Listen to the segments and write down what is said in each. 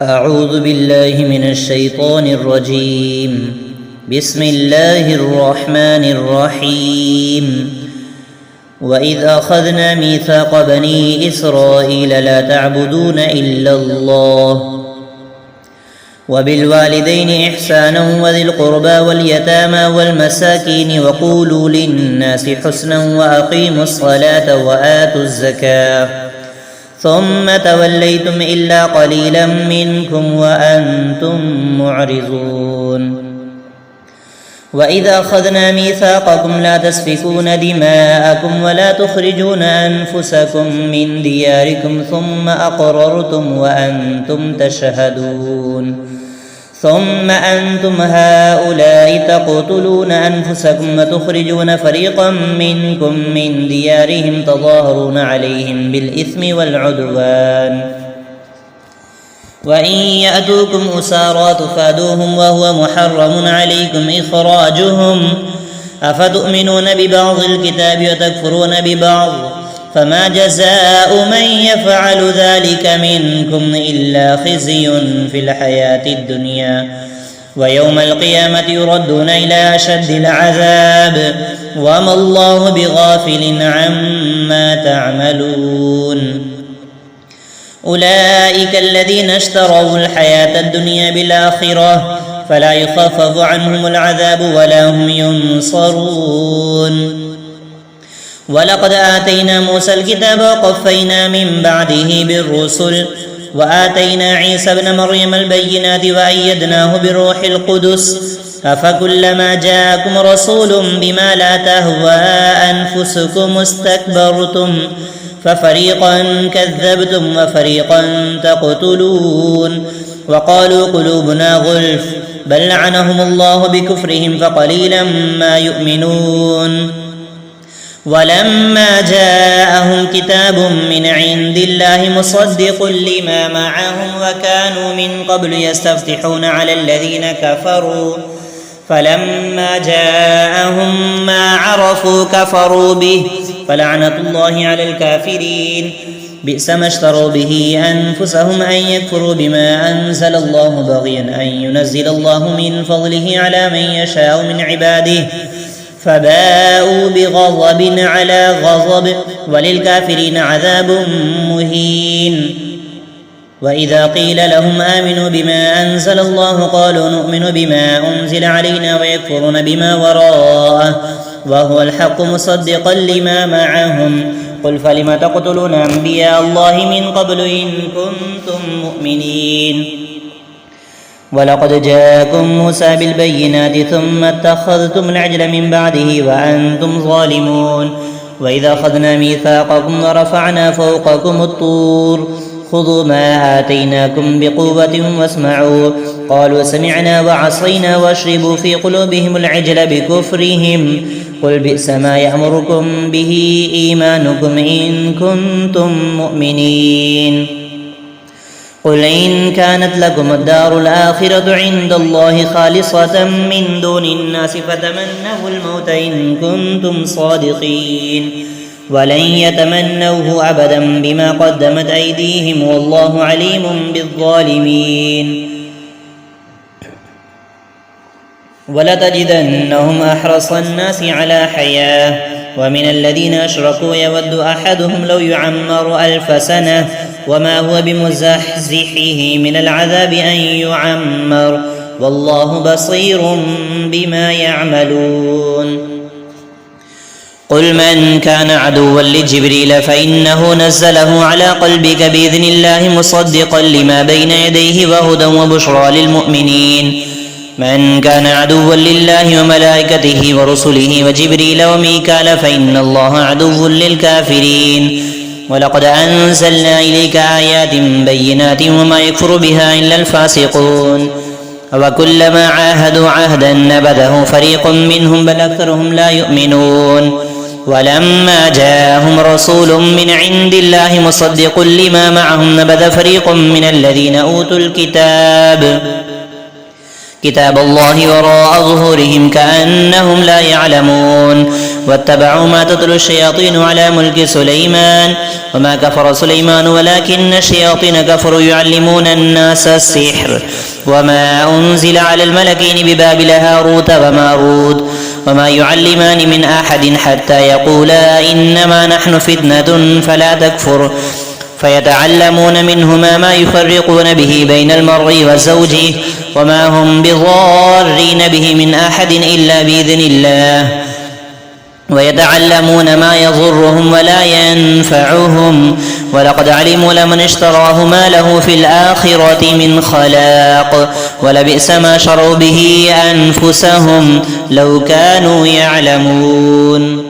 أعوذ بالله من الشيطان الرجيم. بسم الله الرحمن الرحيم. وإذ أخذنا ميثاق بني إسرائيل لا تعبدون إلا الله وبالوالدين إحسانا وذي القربى واليتامى والمساكين وقولوا للناس حسنا وأقيموا الصلاة وآتوا الزكاة ثم توليتم إلا قليلا منكم وأنتم معرضون. وإذا أخذنا ميثاقكم لا تسفكون دماءكم ولا تخرجون أنفسكم من دياركم ثم أقررتم وأنتم تشهدون. ثم أنتم هؤلاء تقتلون أنفسكم وتخرجون فريقا منكم من ديارهم تظاهرون عليهم بالإثم والعدوان وإن يأتوكم أسارى تفادوهم وهو محرم عليكم إخراجهم أفتؤمنون ببعض الكتاب وتكفرون ببعض فما جزاء من يفعل ذلك منكم إلا خزي في الحياة الدنيا ويوم القيامة يردون إلى أشد العذاب وما الله بغافل عما تعملون. أولئك الذين اشتروا الحياة الدنيا بالآخرة فلا يخفف عنهم العذاب ولا هم ينصرون. ولقد آتينا موسى الكتاب وقفينا من بعده بالرسل وآتينا عيسى ابن مريم البينات وأيدناه بروح القدس أفكلما جاءكم رسول بما لا تهوى أنفسكم استكبرتم ففريقا كذبتم وفريقا تقتلون. وقالوا قلوبنا غلف بل لعنهم الله بكفرهم فقليلا ما يؤمنون. ولما جاءهم كتاب من عند الله مصدق لما معهم وكانوا من قبل يستفتحون على الذين كفروا فلما جاءهم ما عرفوا كفروا به فلعنة الله على الكافرين. بئس ما اشتروا به أنفسهم أن يكفروا بما أنزل الله بغيا أن ينزل الله من فضله على من يشاء من عباده فباءوا بغضب على غضب وللكافرين عذاب مهين. وإذا قيل لهم آمنوا بما أنزل الله قالوا نؤمن بما أنزل علينا ويكفرون بما وراءه وهو الحق مصدقا لما معهم قل فلم تقتلون أنبياء الله من قبل إن كنتم مؤمنين. ولقد جاءكم موسى بالبينات ثم اتخذتم العجل من بعده وأنتم ظالمون. وإذا أخذنا ميثاقكم ورفعنا فوقكم الطور خذوا ما آتيناكم بقوة واسمعوا قالوا سمعنا وعصينا واشربوا في قلوبهم العجل بكفرهم قل بئس ما يأمركم به إيمانكم إن كنتم مؤمنين. قل إن كانت لكم الدار الآخرة عند الله خالصة من دون الناس فتمنوا الموت إن كنتم صادقين ولن يتمنوه أبدا بما قدمت أيديهم والله عليم بالظالمين. ولتجدنهم أحرص الناس على حياة ومن الذين أشركوا يود أحدهم لو يعمر 1000 سنة وما هو بمزحزحه من العذاب أن يعمر والله بصير بما يعملون. قل من كان عدوا لجبريل فإنه نزله على قلبك بإذن الله مصدقا لما بين يديه وهدى وبشرى للمؤمنين. من كان عدوا لله وملائكته ورسله وجبريل وميكال فإن الله عدو للكافرين. ولقد أنزلنا إليك آيات بينات وما يكفر بها إلا الفاسقون. وكلما عاهدوا عهدا نبذه فريق منهم بل أكثرهم لا يؤمنون. ولما جاءهم رسول من عند الله مصدق لما معهم نبذ فريق من الذين أوتوا الكتاب كتاب الله وراء ظهورهم كأنهم لا يعلمون. واتبعوا ما تتلو الشياطين على ملك سليمان وما كفر سليمان ولكن الشياطين كفروا يعلمون الناس السحر وما أنزل على الملكين ببابل هاروت وماروت وما يعلمان من أحد حتى يقولا إنما نحن فتنة فلا تكفر فيتعلمون منهما ما يفرقون به بين المرء وزوجه وما هم بضارين به من أحد إلا بإذن الله ويتعلمون ما يضرهم ولا ينفعهم ولقد علموا لمن اشتراه ما له في الآخرة من خلاق ولبئس ما شروا به أنفسهم لو كانوا يعلمون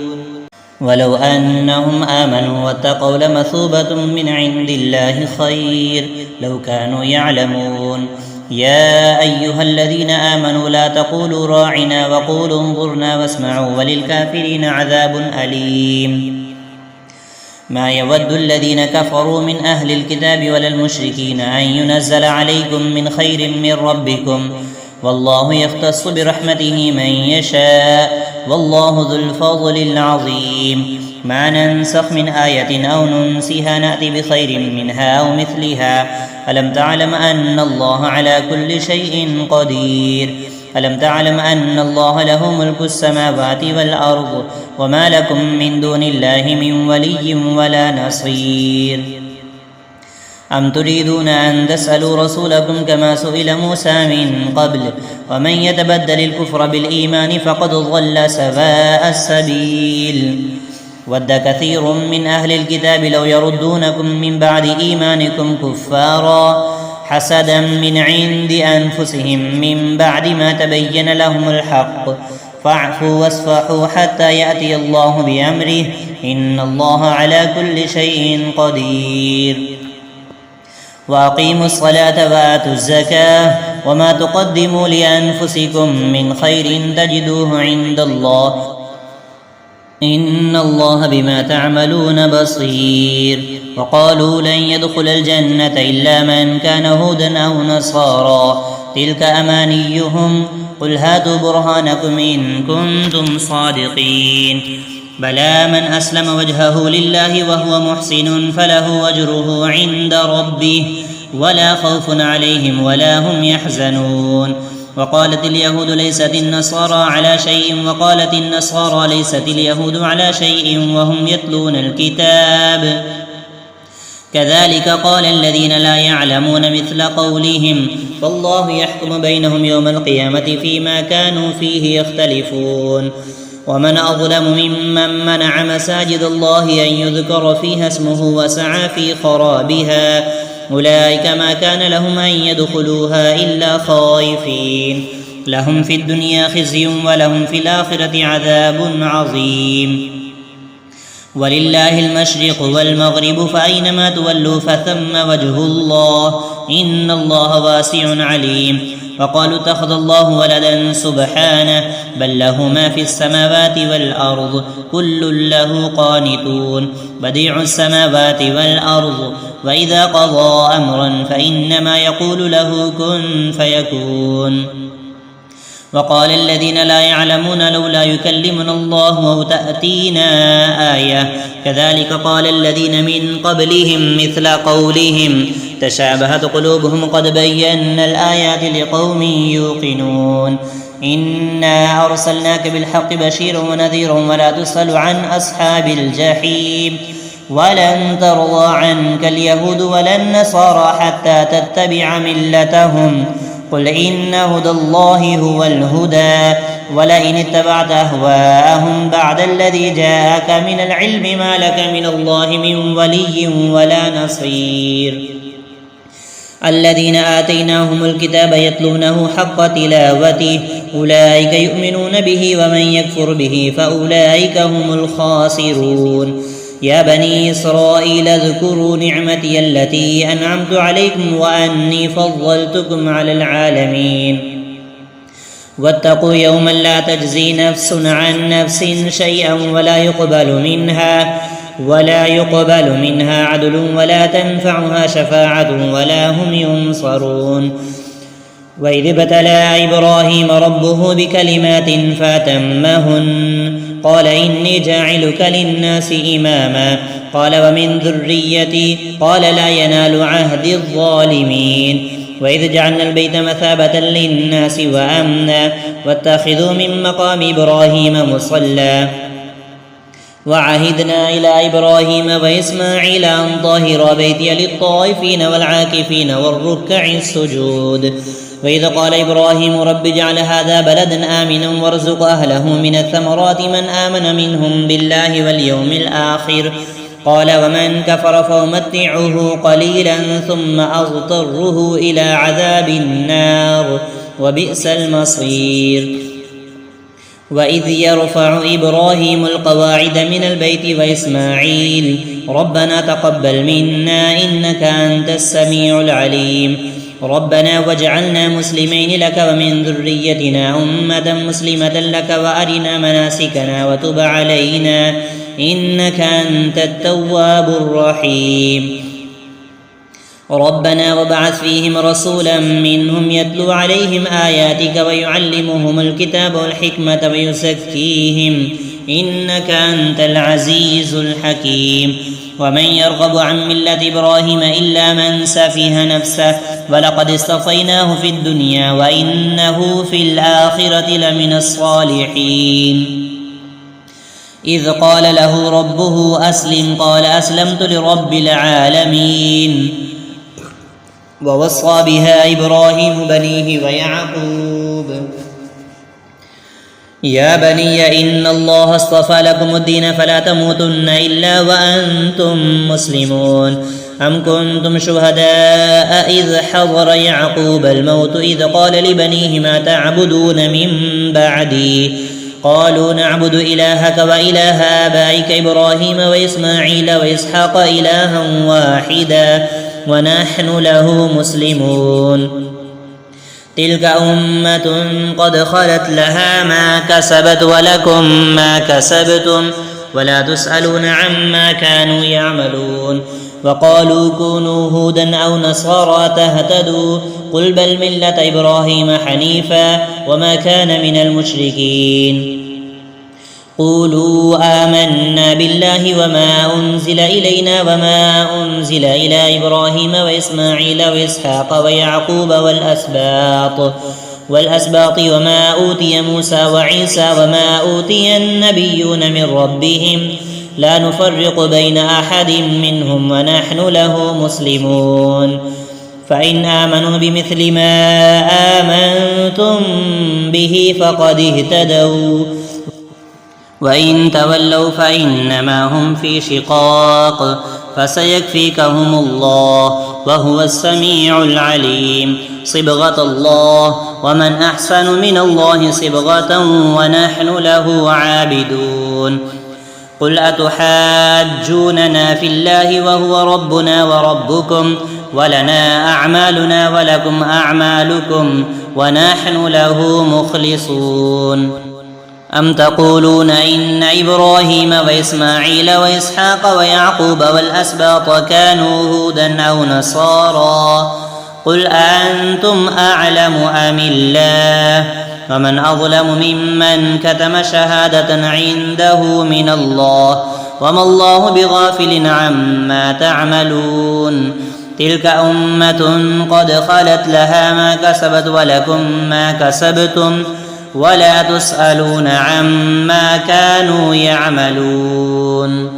ولو أنهم آمنوا واتقوا لمثوبة من عند الله خير لو كانوا يعلمون يا أيها الذين آمنوا لا تقولوا راعنا وقولوا انظرنا واسمعوا وللكافرين عذاب أليم ما يود الذين كفروا من أهل الكتاب ولا المشركين أن ينزل عليكم من خير من ربكم والله يختص برحمته من يشاء والله ذو الفضل العظيم ما ننسخ من آية أو ننسها نأتي بخير منها أو مثلها ألم تعلم أن الله على كل شيء قدير ألم تعلم أن الله له ملك السماوات والأرض وما لكم من دون الله من ولي ولا نصير أم تريدون أن تسألوا رسولكم كما سئل موسى من قبل ومن يتبدل الكفر بالإيمان فقد ضل سواء السبيل ود كثير من أهل الكتاب لو يردونكم من بعد إيمانكم كفارا حسدا من عند أنفسهم من بعد ما تبين لهم الحق فاعفوا واصفحوا حتى يأتي الله بأمره إن الله على كل شيء قدير وأقيموا الصلاة وآتوا الزكاة وما تقدموا لأنفسكم من خير تجدوه عند الله إن الله بما تعملون بصير وقالوا لن يدخل الجنة إلا من كان هودا أو نصارى تلك أمانيهم قل هاتوا برهانكم إن كنتم صادقين بلى من أسلم وجهه لله وهو محسن فله أجره عند ربه ولا خوف عليهم ولا هم يحزنون وقالت اليهود ليست النصارى على شيء وقالت النصارى ليست اليهود على شيء وهم يتلون الكتاب كذلك قال الذين لا يعلمون مثل قولهم فالله يحكم بينهم يوم القيامة فيما كانوا فيه يختلفون ومن أظلم ممن منع مساجد الله أن يذكر فيها اسمه وسعى في خرابها أولئك ما كان لهم أن يدخلوها إلا خائفين لهم في الدنيا خزي ولهم في الآخرة عذاب عظيم ولله المشرق والمغرب فأينما تولوا فثم وجه الله إن الله واسع عليم وقالوا اتخذ الله ولدا سبحانه بل له ما في السماوات والأرض كل له قانتون بديع السماوات والأرض وإذا قضى أمرا فإنما يقول له كن فيكون وقال الذين لا يعلمون لولا يكلمنا الله أو تأتينا آية كذلك قال الذين من قبلهم مثل قولهم تشابهت قلوبهم قد بينا الآيات لقوم يوقنون إنا أرسلناك بالحق بشيرا ونذيرا ولا تسأل عن أصحاب الجحيم ولن ترضى عنك اليهود ولا النصارى حتى تتبع ملتهم قل إن هدى الله هو الهدى ولئن اتبعت أهواءهم بعد الذي جاءك من العلم ما لك من الله من ولي ولا نصير الذين آتيناهم الكتاب يتلونه حق تلاوته أولئك يؤمنون به ومن يكفر به فأولئك هم الخاسرون يا بني إسرائيل اذكروا نعمتي التي أنعمت عليكم وأني فضلتكم على العالمين واتقوا يوما لا تجزي نفس عن نفس شيئا ولا يقبل منها عدل ولا تنفعها شفاعة ولا هم ينصرون وإذ ابتلى إبراهيم ربه بكلمات فأتمهن قال إني جاعلك للناس إماما قال ومن ذريتي قال لا ينال عهد الظالمين وإذ جعلنا البيت مثابة للناس وأمنا واتخذوا من مقام إبراهيم مصلى وعهدنا إلى إبراهيم وإسماعيل أن طهر بيتي للطائفين والعاكفين والركع السجود وإذ قال إبراهيم رب اجعل هذا بلدا آمنا وارزق أهله من الثمرات من آمن منهم بالله واليوم الآخر قال ومن كفر فأمتعه قليلا ثم أضطره إلى عذاب النار وبئس المصير وإذ يرفع إبراهيم القواعد من البيت وإسماعيل ربنا تقبل منا إنك أنت السميع العليم ربنا واجعلنا مسلمين لك ومن ذريتنا أمة مسلمة لك وأرنا مناسكنا وتب علينا إنك أنت التواب الرحيم ربنا وابعث فيهم رسولا منهم يتلو عليهم آياتك ويعلمهم الكتاب والحكمة ويزكيهم إنك أنت العزيز الحكيم ومن يرغب عن ملة إبراهيم إلا من سفه نفسه ولقد اصطفيناه في الدنيا وإنه في الآخرة لمن الصالحين إذ قال له ربه أسلم قال أسلمت لرب العالمين ووصى بها إبراهيم بنيه ويعقوب يا بني إن الله اصطفى لكم الدين فلا تموتن إلا وأنتم مسلمون أم كنتم شهداء إذ حضر يعقوب الموت إذ قال لبنيه ما تعبدون من بعدي قالوا نعبد إلهك وإله آبائك إبراهيم وإسماعيل وإسحاق إلها واحدا ونحن له مسلمون تلك أمة قد خلت لها ما كسبت ولكم ما كسبتم ولا تسألون عما كانوا يعملون وقالوا كونوا هودا أو نصارى تهتدوا قل بل ملة إبراهيم حنيفا وما كان من المشركين قولوا آمنا بالله وما أنزل إلينا وما أنزل إلى إبراهيم وإسماعيل وإسحاق ويعقوب والأسباط وما أوتي موسى وعيسى وما أوتي النبيون من ربهم لا نفرق بين أحد منهم ونحن له مسلمون فإن آمنوا بمثل ما آمنتم به فقد اهتدوا وإن تولوا فإنما هم في شقاق فسيكفيكهم الله وهو السميع العليم صبغة الله ومن أحسن من الله صبغة ونحن له عابدون قل أتحاجوننا في الله وهو ربنا وربكم ولنا أعمالنا ولكم أعمالكم ونحن له مخلصون أم تقولون إن إبراهيم وإسماعيل وإسحاق ويعقوب والأسباط كانوا هودا أو نصارى قل أنتم أعلم أم الله ومن أظلم ممن كتم شهادة عنده من الله وما الله بغافل عما تعملون تلك أمة قد خلت لها ما كسبت ولكم ما كسبتم ولا تسألون عما كانوا يعملون